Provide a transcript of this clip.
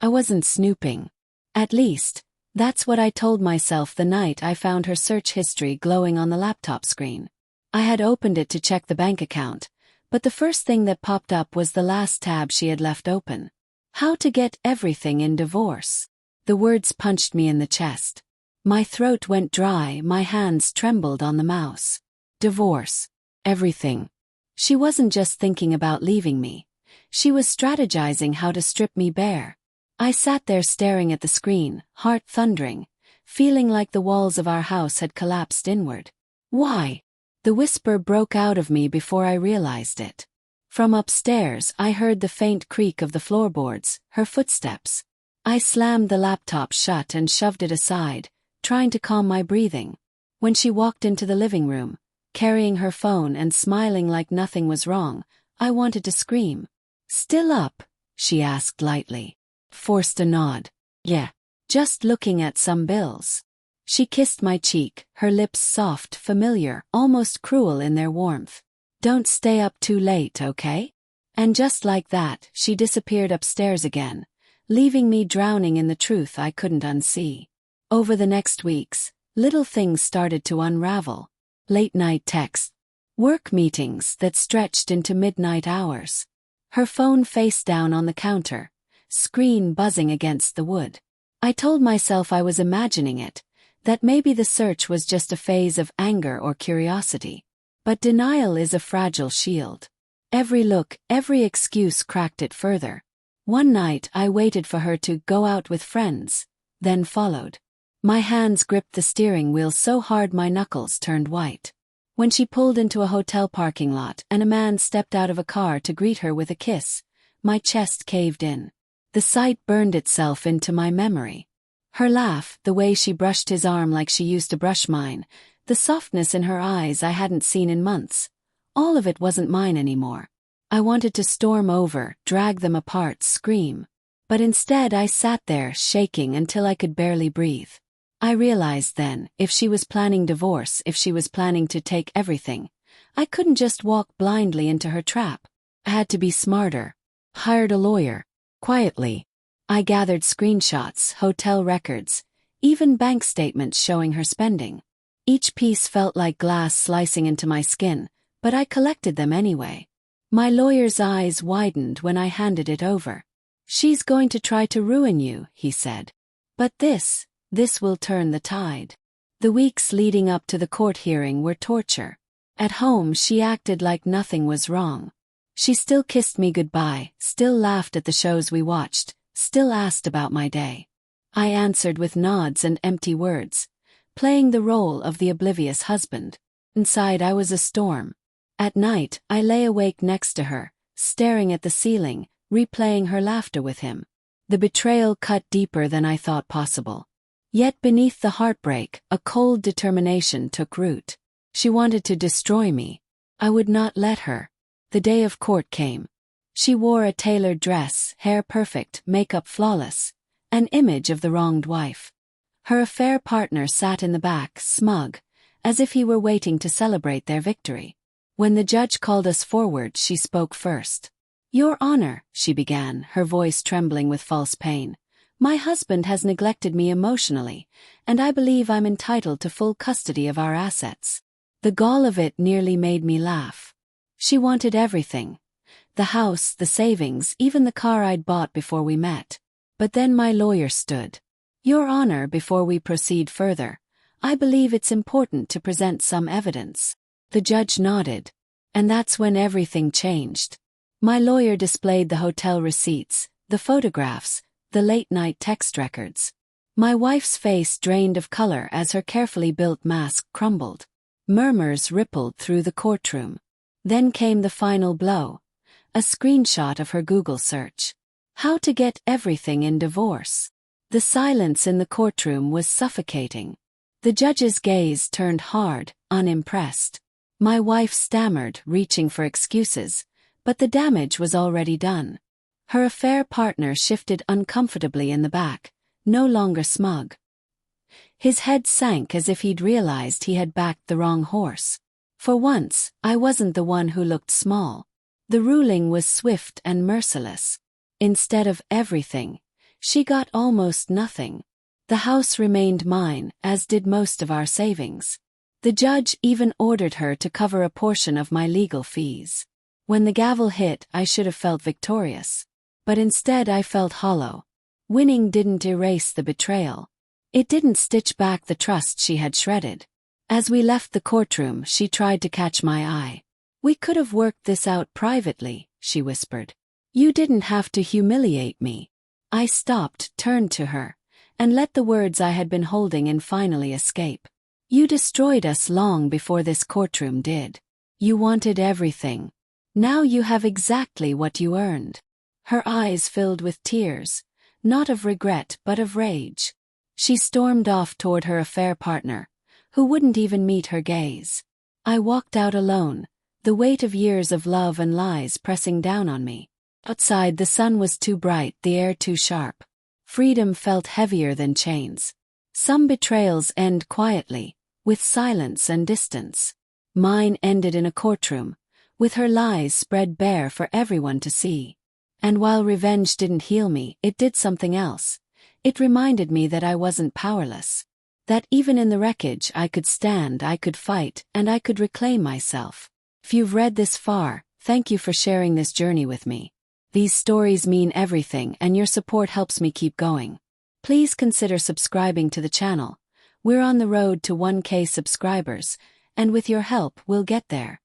I wasn't snooping. At least, that's what I told myself the night I found her search history glowing on the laptop screen. I had opened it to check the bank account, but the first thing that popped up was the last tab she had left open. How to get everything in divorce. The words punched me in the chest. My throat went dry, my hands trembled on the mouse. Divorce. Everything. She wasn't just thinking about leaving me. She was strategizing how to strip me bare. I sat there staring at the screen, heart thundering, feeling like the walls of our house had collapsed inward. Why? The whisper broke out of me before I realized it. From upstairs, I heard the faint creak of the floorboards, her footsteps. I slammed the laptop shut and shoved it aside, trying to calm my breathing. When she walked into the living room, carrying her phone and smiling like nothing was wrong, I wanted to scream. "Still up?" she asked lightly. Forced a nod. "Yeah. Just looking at some bills." She kissed my cheek, her lips soft, familiar, almost cruel in their warmth. "Don't stay up too late, okay?" And just like that, she disappeared upstairs again, leaving me drowning in the truth I couldn't unsee. Over the next weeks, little things started to unravel. Late-night texts, work meetings that stretched into midnight hours. Her phone face down on the counter, screen buzzing against the wood. I told myself I was imagining it, that maybe the search was just a phase of anger or curiosity. But denial is a fragile shield. Every look, every excuse cracked it further. One night I waited for her to go out with friends, then followed. My hands gripped the steering wheel so hard my knuckles turned white. When she pulled into a hotel parking lot and a man stepped out of a car to greet her with a kiss, my chest caved in. The sight burned itself into my memory. Her laugh, the way she brushed his arm like she used to brush mine, the softness in her eyes I hadn't seen in months. All of it wasn't mine anymore. I wanted to storm over, drag them apart, scream. But instead I sat there, shaking until I could barely breathe. I realized then, if she was planning divorce, if she was planning to take everything, I couldn't just walk blindly into her trap. I had to be smarter. Hired a lawyer. Quietly. I gathered screenshots, hotel records, even bank statements showing her spending. Each piece felt like glass slicing into my skin, but I collected them anyway. My lawyer's eyes widened when I handed it over. "She's going to try to ruin you," he said. "But this will turn the tide." The weeks leading up to the court hearing were torture. At home she acted like nothing was wrong. She still kissed me goodbye, still laughed at the shows we watched, still asked about my day. I answered with nods and empty words, playing the role of the oblivious husband. Inside I was a storm. At night, I lay awake next to her, staring at the ceiling, replaying her laughter with him. The betrayal cut deeper than I thought possible. Yet beneath the heartbreak, a cold determination took root. She wanted to destroy me. I would not let her. The day of court came. She wore a tailored dress, hair perfect, makeup flawless, an image of the wronged wife. Her affair partner sat in the back, smug, as if he were waiting to celebrate their victory. When the judge called us forward, she spoke first. "Your Honor," she began, her voice trembling with false pain, "my husband has neglected me emotionally, and I believe I'm entitled to full custody of our assets." The gall of it nearly made me laugh. She wanted everything. The house, the savings, even the car I'd bought before we met. But then my lawyer stood. "Your Honor, before we proceed further, I believe it's important to present some evidence." The judge nodded. And that's when everything changed. My lawyer displayed the hotel receipts, the photographs, the late-night text records. My wife's face drained of color as her carefully built mask crumbled. Murmurs rippled through the courtroom. Then came the final blow. A screenshot of her Google search. How to get everything in divorce. The silence in the courtroom was suffocating. The judge's gaze turned hard, unimpressed. My wife stammered, reaching for excuses, but the damage was already done. Her affair partner shifted uncomfortably in the back, no longer smug. His head sank as if he'd realized he had backed the wrong horse. For once, I wasn't the one who looked small. The ruling was swift and merciless. Instead of everything, She got almost nothing. The house remained mine, as did most of our savings. The judge even ordered her to cover a portion of my legal fees. When the gavel hit, I should have felt victorious. But instead I felt hollow. Winning didn't erase the betrayal. It didn't stitch back the trust she had shredded. As we left the courtroom, she tried to catch my eye. "We could have worked this out privately," she whispered. "You didn't have to humiliate me." I stopped, turned to her, and let the words I had been holding in finally escape. "You destroyed us long before this courtroom did. You wanted everything. Now you have exactly what you earned." Her eyes filled with tears, not of regret but of rage. She stormed off toward her affair partner, who wouldn't even meet her gaze. I walked out alone, the weight of years of love and lies pressing down on me. Outside, the sun was too bright, the air too sharp. Freedom felt heavier than chains. Some betrayals end quietly, with silence and distance. Mine ended in a courtroom, with her lies spread bare for everyone to see. And while revenge didn't heal me, it did something else. It reminded me that I wasn't powerless. That even in the wreckage I could stand, I could fight, and I could reclaim myself. If you've read this far, thank you for sharing this journey with me. These stories mean everything, and your support helps me keep going. Please consider subscribing to the channel. We're on the road to 1K subscribers, and with your help we'll get there.